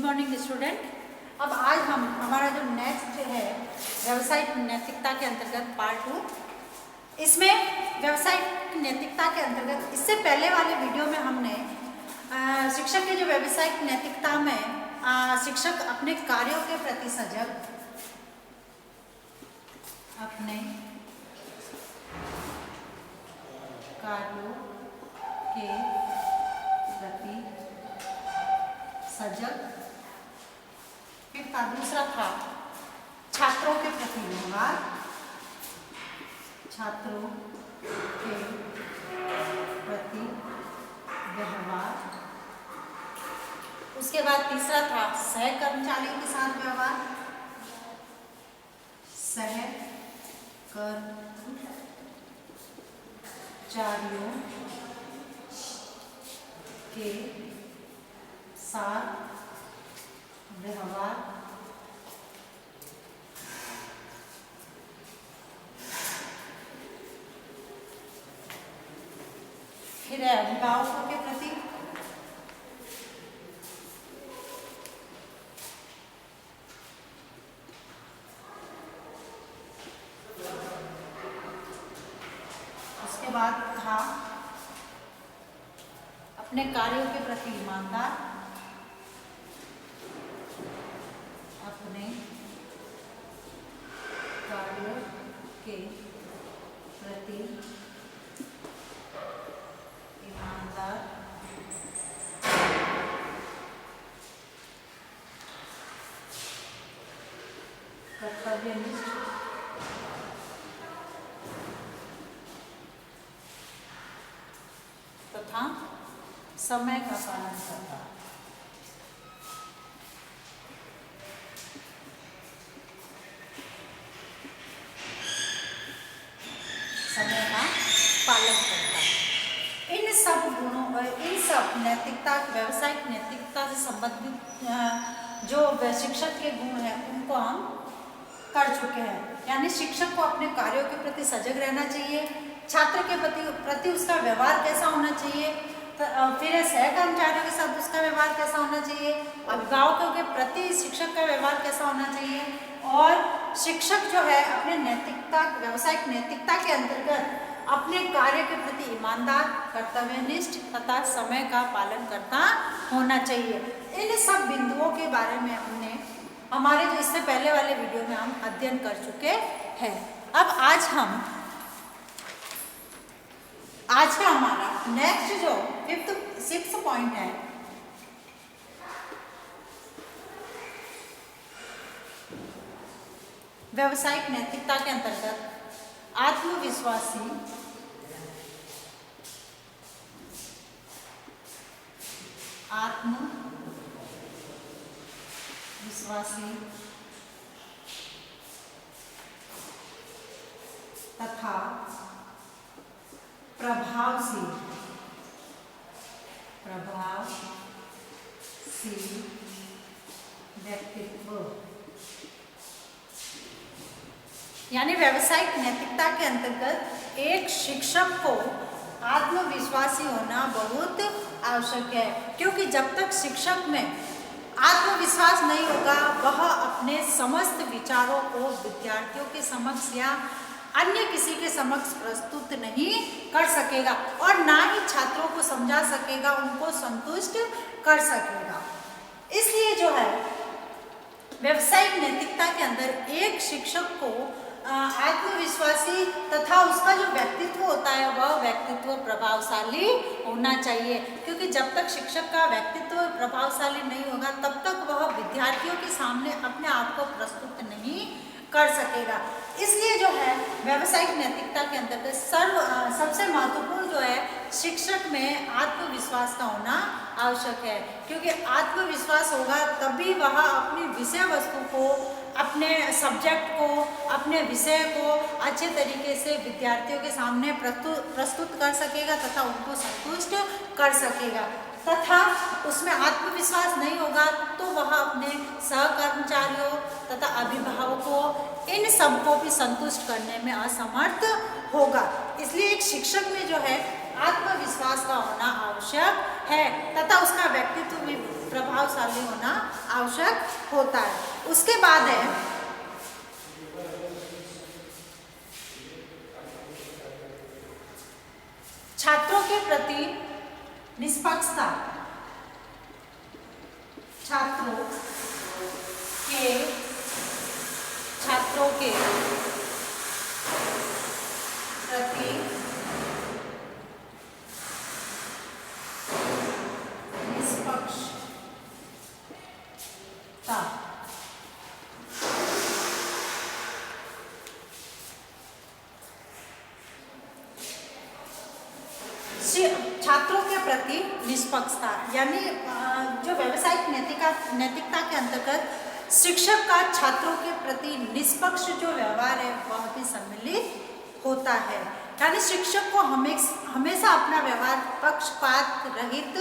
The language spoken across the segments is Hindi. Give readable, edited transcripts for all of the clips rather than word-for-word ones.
Morning student. अब आज हम हमारा जो नेक्स्ट है व्यावसायिक नैतिकता के अंतर्गत पार्ट 2, इसमें व्यावसायिक नैतिकता के अंतर्गत इससे पहले वाले वीडियो में हमने शिक्षक की जो व्यावसायिक नैतिकता में शिक्षक अपने कार्यों के प्रति सजग, अपने कार्यों के प्रति सजग, दूसरा था छात्रों के प्रति व्यवहार, छात्रों के प्रति व्यवहार। उसके बाद तीसरा था सहकर्मचारियों के साथ व्यवहार, सहकर्मचारियों के साथ व्यवहार। फिर है अभिभावकों के प्रति, उसके बाद था अपने कार्यों के प्रति ईमानदार, अपने कार्यों के प्रति ईमानदार। कर्तव्यनिष्ठ तथा समय का पालन करता। समय का पालन करता। इन सब गुणों और इन सब नैतिकता, व्यावसायिक नैतिकता से संबंधित जो शिक्षक के गुण हैं उनको हम कर चुके हैं। यानी शिक्षक को अपने कार्यों के प्रति सजग रहना चाहिए, छात्र के प्रति उसका व्यवहार कैसा होना चाहिए, फिर सहकर्मचारियों के साथ उसका व्यवहार कैसा होना चाहिए, अभिभावकों के प्रति शिक्षक का व्यवहार कैसा होना चाहिए, और शिक्षक जो है अपने नैतिकता, व्यावसायिक नैतिकता के अंतर्गत अपने कार्य के प्रति ईमानदार, कर्तव्यनिष्ठ तथा समय का पालन करता होना चाहिए। इन सब बिंदुओं के बारे में हमने हमारे जो इससे पहले वाले वीडियो में हम अध्ययन कर चुके हैं। अब आज का हमारा नेक्स्ट जो 6th पॉइंट है, व्यावसायिक नैतिकता के अंतर्गत आत्मविश्वासी तथा प्रभावशील व्यक्तित्व। यानी व्यावसायिक नैतिकता के अंतर्गत एक शिक्षक को आत्मविश्वासी होना बहुत आवश्यक है, क्योंकि जब तक शिक्षक में आत्मविश्वास नहीं होगा वह अपने समस्त विचारों को विद्यार्थियों के समक्ष या अन्य किसी के समक्ष प्रस्तुत नहीं कर सकेगा और ना ही छात्रों को समझा सकेगा, उनको संतुष्ट कर सकेगा। इसलिए जो है व्यावसायिक नैतिकता के अंदर एक शिक्षक को आत्मविश्वासी तथा उसका जो व्यक्तित्व होता है वह व्यक्तित्व प्रभावशाली होना चाहिए, क्योंकि जब तक शिक्षक का व्यक्तित्व प्रभावशाली नहीं होगा तब तक वह विद्यार्थियों के सामने अपने आप को प्रस्तुत नहीं कर सकेगा। इसलिए जो है व्यावसायिक नैतिकता के अंतर्गत सबसे महत्वपूर्ण जो है शिक्षक में आत्मविश्वास का होना आवश्यक है, क्योंकि आत्मविश्वास होगा तभी वह अपनी विषय वस्तु को, अपने सब्जेक्ट को, अपने विषय को अच्छे तरीके से विद्यार्थियों के सामने प्रस्तुत कर सकेगा तथा उनको संतुष्ट कर सकेगा। तथा उसमें आत्मविश्वास नहीं होगा तो वह अपने सहकर्मचारियों तथा अभिभावकों इन सबको भी संतुष्ट करने में असमर्थ होगा। इसलिए एक शिक्षक में जो है आत्मविश्वास का होना आवश्यक है तथा उसका व्यक्तित्व भी प्रभावशाली होना आवश्यक होता है। उसके बाद है छात्रों के प्रति निष्पक्षता। छात्रों के प्रति निष्पक्षता। छात्रों के प्रति निष्पक्षता यानी जो व्यावसायिक नैतिकता के अंतर्गत शिक्षक का छात्रों के प्रति निष्पक्ष जो व्यवहार है वह भी सम्मिलित होता है। यानी शिक्षक को हमेशा अपना व्यवहार पक्षपात रहित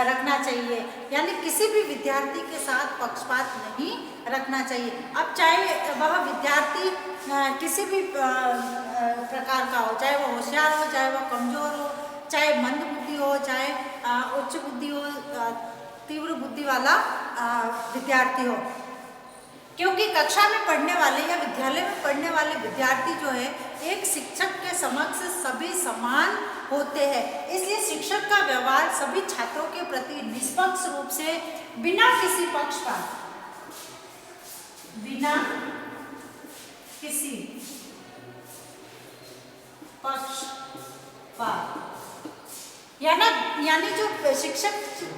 रखना चाहिए, यानी किसी भी विद्यार्थी के साथ पक्षपात नहीं रखना चाहिए। अब चाहे वह विद्यार्थी किसी भी प्रकार का हो, चाहे वो होशियार हो, चाहे वो कमजोर हो, चाहे मंद बुद्धि हो, चाहे उच्च बुद्धि हो, तीव्र बुद्धि वाला विद्यार्थी हो, क्योंकि कक्षा में पढ़ने वाले या विद्यालय में पढ़ने वाले विद्यार्थी जो है एक शिक्षक के समक्ष सभी समान होते हैं। इसलिए शिक्षक का व्यवहार सभी छात्रों के प्रति निष्पक्ष रूप से बिना किसी पक्षपात यानी जो शिक्षक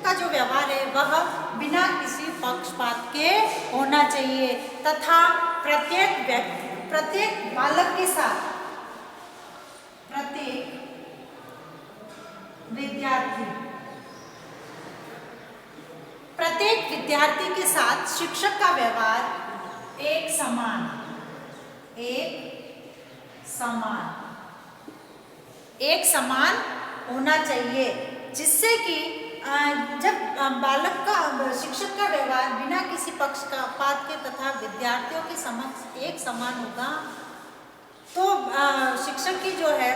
का जो व्यवहार है वह बिना किसी पक्षपात के होना चाहिए तथा प्रत्येक बालक के साथ प्रत्येक विद्यार्थी के साथ शिक्षक का व्यवहार एक समान होना चाहिए, जिससे कि जब बालक का शिक्षक का व्यवहार बिना किसी पक्षपात के तथा विद्यार्थियों के समक्ष एक समान होगा तो शिक्षक की जो है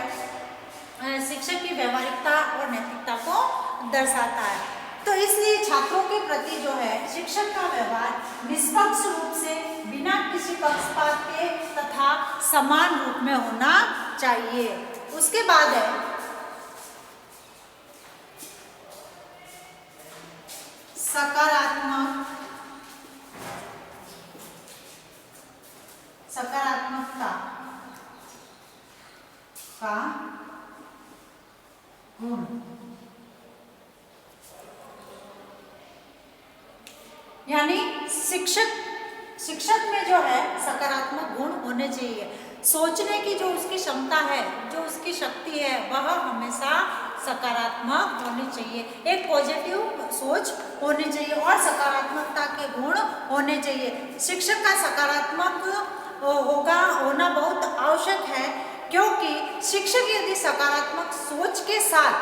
शिक्षक की व्यवहारिकता और नैतिकता को दर्शाता है। तो इसलिए छात्रों के प्रति जो है शिक्षक का व्यवहार निष्पक्ष रूप से बिना किसी पक्षपात के तथा समान रूप में होना चाहिए। उसके बाद है सकारात्मकता का गुण। यानी शिक्षक में जो है सकारात्मक गुण होने चाहिए। सोचने की जो उसकी क्षमता है, जो उसकी शक्ति है, वह हमेशा सकारात्मक होनी चाहिए। एक पॉजिटिव सोच होनी चाहिए और सकारात्मकता के गुण होने चाहिए। शिक्षक का सकारात्मक होना बहुत आवश्यक है, क्योंकि शिक्षक यदि सकारात्मक सोच के साथ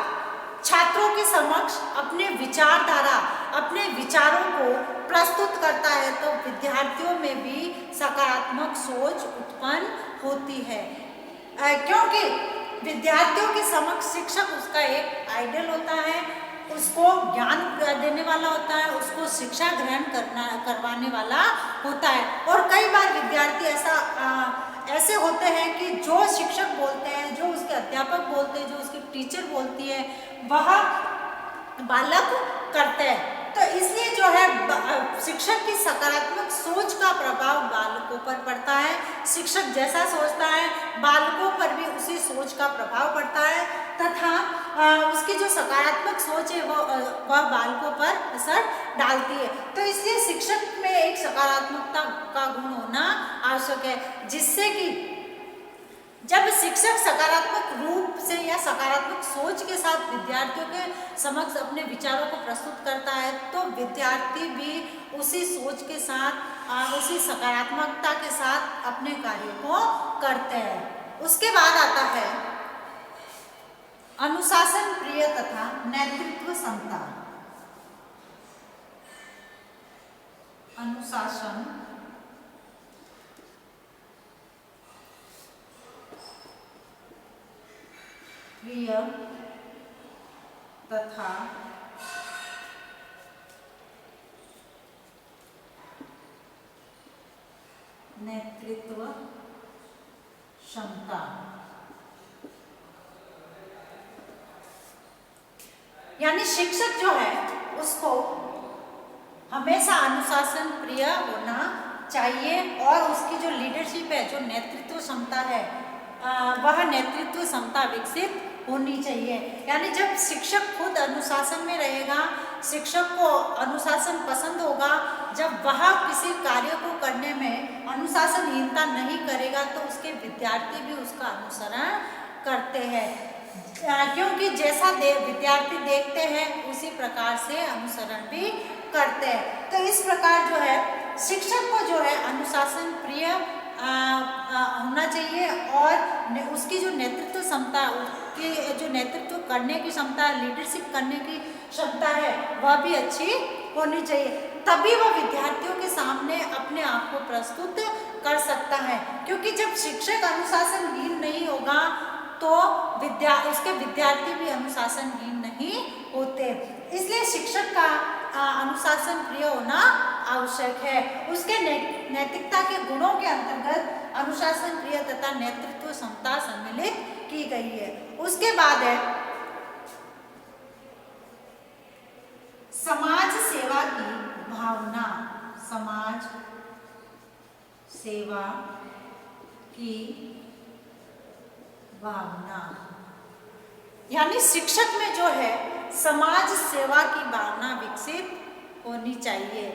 छात्रों के समक्ष अपने विचारधारा, अपने विचारों को प्रस्तुत करता है तो विद्यार्थियों में भी सकारात्मक सोच उत्पन्न होती है, क्योंकि विद्यार्थियों के समक्ष शिक्षक उसका एक आइडल होता है, उसको ज्ञान देने वाला होता है, उसको शिक्षा ग्रहण करवाने वाला होता है। और कई बार विद्यार्थी ऐसे होते हैं कि जो शिक्षक बोलते हैं, जो उसके अध्यापक बोलते हैं, जो उसकी टीचर बोलती है, वह बालक करते हैं। तो इसलिए जो है शिक्षक की सकारात्मक सोच का प्रभाव बालकों पर पड़ता है। शिक्षक जैसा सोचता है बालकों पर भी उसी सोच का प्रभाव पड़ता है तथा उसकी जो सकारात्मक सोच है वह बालकों पर असर डालती है। तो इसलिए शिक्षक में एक सकारात्मकता का गुण होना आवश्यक है, जिससे कि जब शिक्षक सकारात्मक रूप से या सकारात्मक सोच के साथ विद्यार्थियों के समक्ष अपने विचारों को प्रस्तुत करता है तो विद्यार्थी भी उसी सोच के साथ, उसी सकारात्मकता के साथ अपने कार्यों को करते हैं। उसके बाद आता है अनुशासन प्रिय तथा नेतृत्व क्षमता। अनुशासन प्रिय तथा नेतृत्व क्षमता, यानी शिक्षक जो है उसको हमेशा अनुशासन प्रिय होना चाहिए और उसकी जो लीडरशिप है, जो नेतृत्व क्षमता है, वह नेतृत्व क्षमता विकसित होनी चाहिए। यानी जब शिक्षक खुद अनुशासन में रहेगा, शिक्षक को अनुशासन पसंद होगा, जब वह किसी कार्य को करने में अनुशासनहीनता नहीं करेगा तो उसके विद्यार्थी भी उसका अनुसरण करते हैं, क्योंकि जैसा विद्यार्थी देखते हैं उसी प्रकार से अनुसरण भी करते हैं। तो इस प्रकार जो है शिक्षक को जो है अनुशासन प्रिय होना चाहिए और उसकी जो नेतृत्व क्षमता, उसकी जो नेतृत्व करने की क्षमता, लीडरशिप करने की क्षमता है, वह भी अच्छी होनी चाहिए। तभी वह विद्यार्थियों के सामने अपने आप को प्रस्तुत कर सकता है, क्योंकि जब शिक्षक अनुशासनहीन नहीं होगा तो उसके विद्यार्थी भी अनुशासनहीन नहीं होते। इसलिए शिक्षक का अनुशासन प्रिय होना आवश्यक है। उसके नैतिकता के गुणों के अंतर्गत अनुशासन प्रिय तथा नेतृत्व क्षमता सम्मिलित की गई है। उसके बाद है समाज सेवा की भावना। समाज सेवा की भावना, यानी शिक्षक में जो है समाज सेवा की भावना विकसित होनी चाहिए।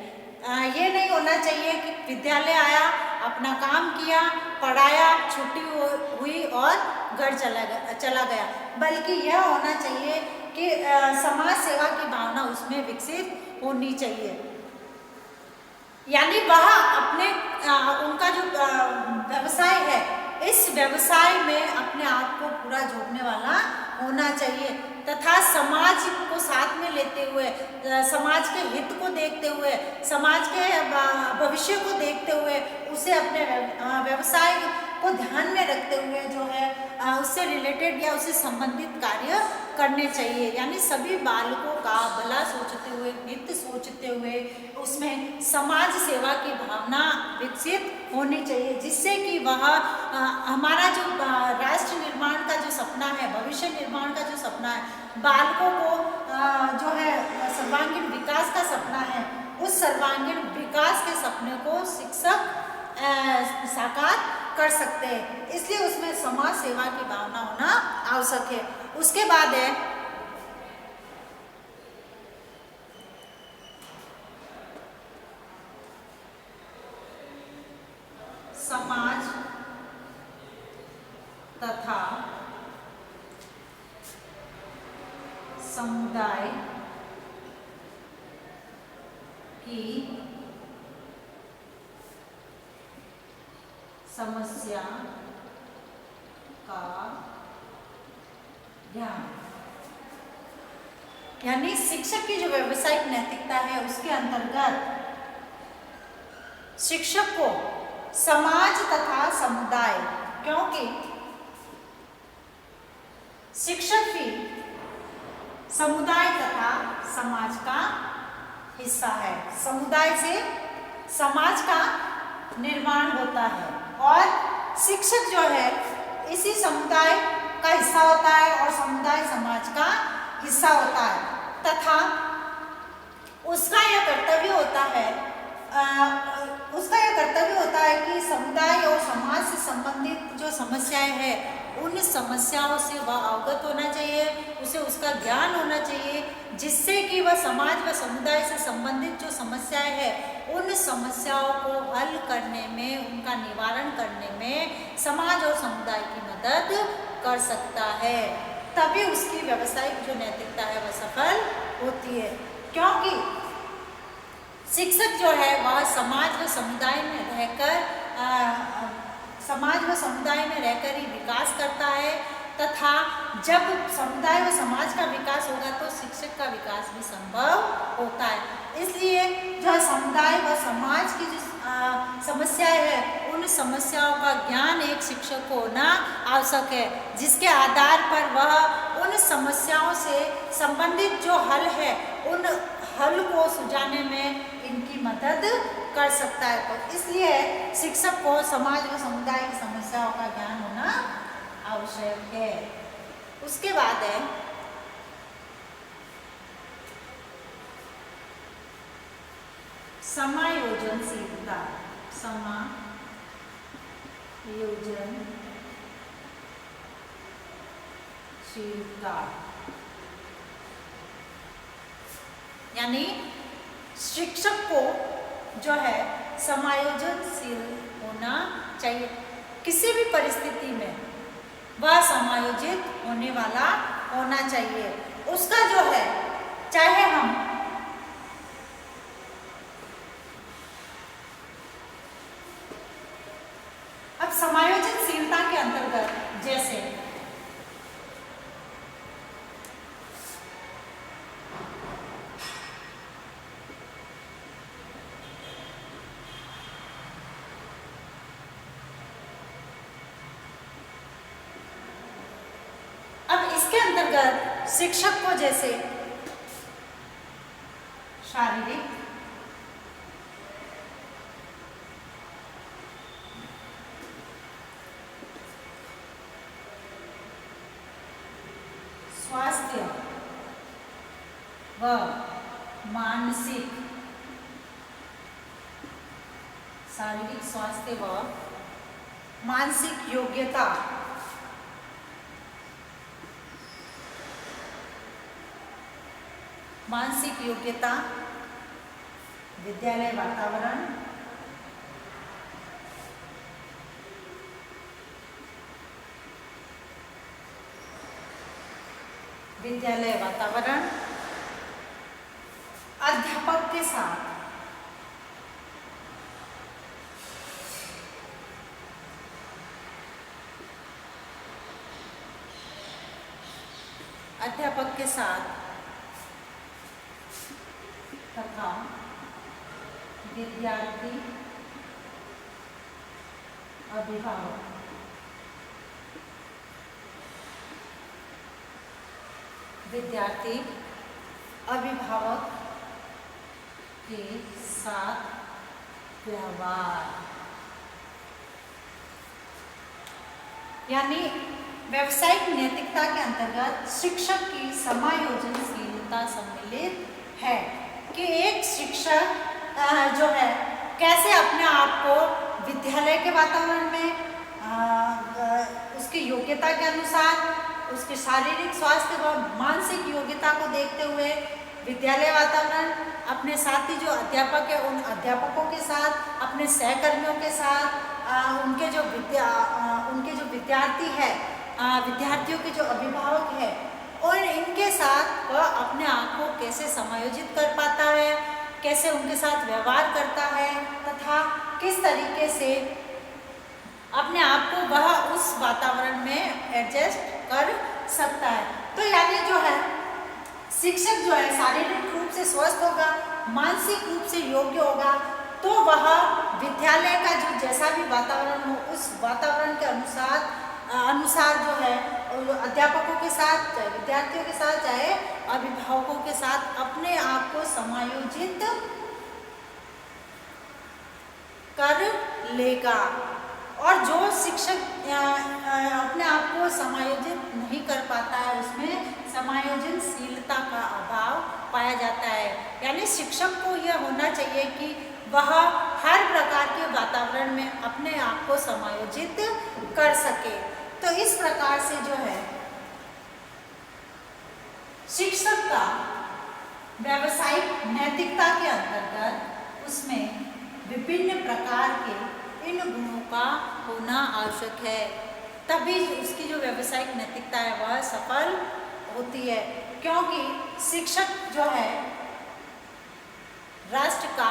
ये नहीं होना चाहिए कि विद्यालय आया, अपना काम किया, पढ़ाया, छुट्टी हुई और घर चला गया, बल्कि यह होना चाहिए कि समाज सेवा की भावना उसमें विकसित होनी चाहिए। यानी वह अपने उनका जो व्यवसाय है, इस व्यवसाय में अपने आप को पूरा झोंकने वाला होना चाहिए तथा समाज को साथ में लेते हुए, समाज के हित को देखते हुए, समाज के भविष्य को देखते हुए उसे अपने व्यवसाय को ध्यान में रखते हुए जो है उससे रिलेटेड या उससे संबंधित कार्य करने चाहिए। यानी सभी बालकों का भला सोचते हुए, हित सोचते हुए उसमें समाज सेवा की भावना विकसित होनी चाहिए, जिससे कि वह हमारा जो राष्ट्र निर्माण का जो सपना है, भविष्य निर्माण का जो सपना है, बालकों को जो है सर्वांगीण विकास का सपना है, उस सर्वांगीण विकास के सपने को शिक्षक साकार कर सकते हैं। इसलिए उसमें समाज सेवा की भावना होना आवश्यक है। उसके बाद है समाज तथा समुदाय की समस्या का ज्ञान। यानी शिक्षक की जो व्यावसायिक नैतिकता है उसके अंतर्गत शिक्षक को समाज तथा समुदाय, क्योंकि शिक्षक ही समुदाय तथा समाज का हिस्सा है। समुदाय से समाज का निर्माण होता है और शिक्षक जो है इसी समुदाय का हिस्सा होता है और समुदाय समाज का हिस्सा होता है तथा उसका यह कर्तव्य होता है कि समुदाय और समाज से संबंधित जो समस्याएं हैं उन समस्याओं से वह अवगत होना चाहिए, उसे उसका ज्ञान होना चाहिए, जिससे कि वह समाज व समुदाय से संबंधित जो समस्याएं हैं उन समस्याओं को हल करने में, उनका निवारण करने में समाज और समुदाय की मदद कर सकता है। तभी उसकी व्यावसायिक जो नैतिकता है वह सफल होती है, क्योंकि शिक्षक जो है वह समाज व समुदाय में रहकर ही विकास करता है तथा जब समुदाय व समाज का विकास होगा तो शिक्षक का विकास भी संभव होता है। इसलिए जो समुदाय व समाज की जो समस्याएं हैं उन समस्याओं का ज्ञान एक शिक्षक को होना आवश्यक है, जिसके आधार पर वह उन समस्याओं से संबंधित जो हल है उन हल को सुझाने में इनकी मदद कर सकता है। तो इसलिए शिक्षक को समाज व समुदाय की समस्याओं का ज्ञान होना आवश्यक है। उसके बाद है समायोजनशीलता। समायोजनशीलता यानी शिक्षक को जो है समायोजनशील होना चाहिए। किसी भी परिस्थिति में वह समायोजित होने वाला होना चाहिए। उसका जो है, चाहे हम अब समायोजनशीलता के अंतर्गत जैसे अंतर्गत शिक्षक को जैसे शारीरिक, स्वास्थ्य व मानसिक, शारीरिक स्वास्थ्य व मानसिक योग्यता विद्यालय वातावरण, अध्यापक के साथ तथा विद्यार्थी, अभिभावक के साथ व्यवहार, यानी व्यावसायिक नैतिकता के अंतर्गत शिक्षक की समायोजनशीलता सम्मिलित है कि एक शिक्षक जो है कैसे अपने आप को विद्यालय के वातावरण में उसकी योग्यता के अनुसार, उसके शारीरिक स्वास्थ्य व मानसिक योग्यता को देखते हुए विद्यालय वातावरण, अपने साथी जो अध्यापक है उन अध्यापकों के साथ, अपने सहकर्मियों के साथ, उनके जो विद्यार्थी है, विद्यार्थियों के जो अभिभावक है, और इनके साथ वह अपने आप को कैसे समायोजित कर पाता है, कैसे उनके साथ व्यवहार करता है, तथा किस तरीके से अपने आप को वह उस वातावरण में एडजस्ट कर सकता है। तो यानी जो है शिक्षक जो है शारीरिक रूप से स्वस्थ होगा, मानसिक रूप से योग्य होगा, तो वह विद्यालय का जो जैसा भी वातावरण हो उस वातावरण के अनुसार जो है अध्यापकों के साथ, चाहे विद्यार्थियों के साथ, चाहे अभिभावकों के साथ अपने आप को समायोजित कर लेगा। और जो शिक्षक अपने आप को समायोजित नहीं कर पाता है उसमें समायोजनशीलता का अभाव पाया जाता है। यानी शिक्षक को यह होना चाहिए कि वह हर प्रकार के वातावरण में अपने आप को समायोजित कर सके। तो इस प्रकार से जो है शिक्षक का व्यावसायिक नैतिकता के अंतर्गत उसमें विभिन्न प्रकार के इन गुणों का होना आवश्यक है, तभी उसकी जो व्यावसायिक नैतिकता है वह सफल होती है। क्योंकि शिक्षक जो है राष्ट्र का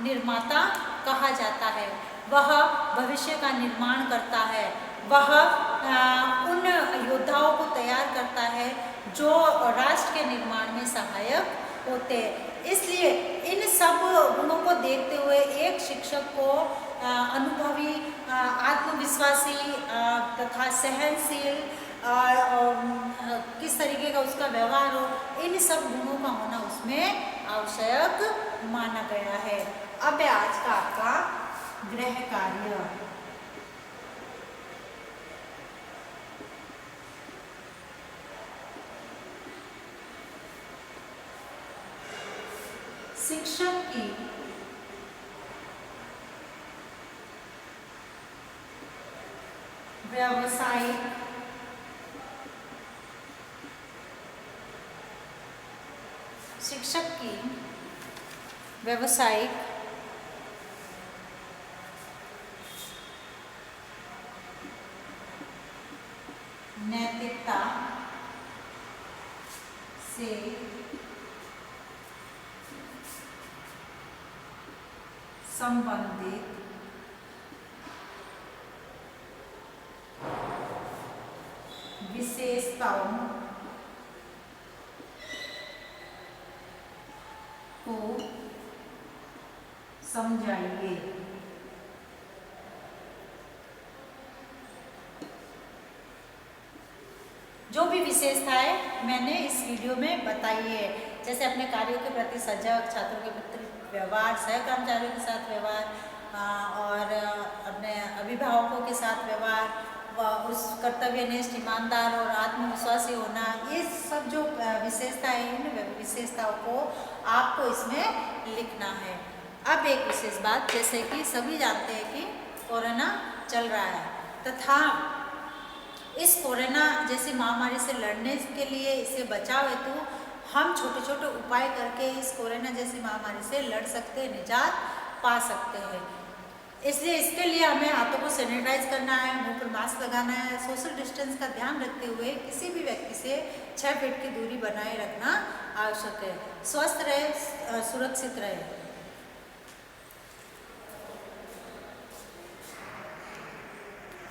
निर्माता कहा जाता है, वह भविष्य का निर्माण करता है, वह उन योद्धाओं को तैयार करता है जो राष्ट्र के निर्माण में सहायक होते हैं। इसलिए इन सब गुणों को देखते हुए एक शिक्षक को अनुभवी, आत्मविश्वासी तथा सहनशील, किस तरीके का उसका व्यवहार हो, इन सब गुणों का होना उसमें आवश्यक माना गया है। अब है आज का आपका गृह कार्य। शिक्षक की व्यावसायिक नैतिकता से संबंधित विशेषताओं को समझाइए। जो भी विशेषताएं मैंने इस वीडियो में बताई है, जैसे अपने कार्यों के प्रति सजग, छात्रों के प्रति व्यवहार, सहकर्मचारियों के साथ व्यवहार और अपने अभिभावकों के साथ व्यवहार, उस कर्तव्यनिष्ठ, ईमानदार और आत्मविश्वासी होना, ये सब जो विशेषताएं हैं, इन विशेषताओं को आपको इसमें लिखना है। अब एक विशेष बात, जैसे कि सभी जानते हैं कि कोरोना चल रहा है तथा इस कोरोना जैसी महामारी से लड़ने के लिए, इससे बचाव हेतु हम छोटे छोटे उपाय करके इस कोरोना जैसी महामारी से लड़ सकते हैं, निजात पा सकते हैं। इसलिए इसके लिए हमें हाथों को सैनिटाइज करना है, मुंह पर मास्क लगाना है, सोशल डिस्टेंस का ध्यान रखते हुए किसी भी व्यक्ति से 6 फीट की दूरी बनाए रखना आवश्यक है। स्वस्थ रहे, सुरक्षित रहे।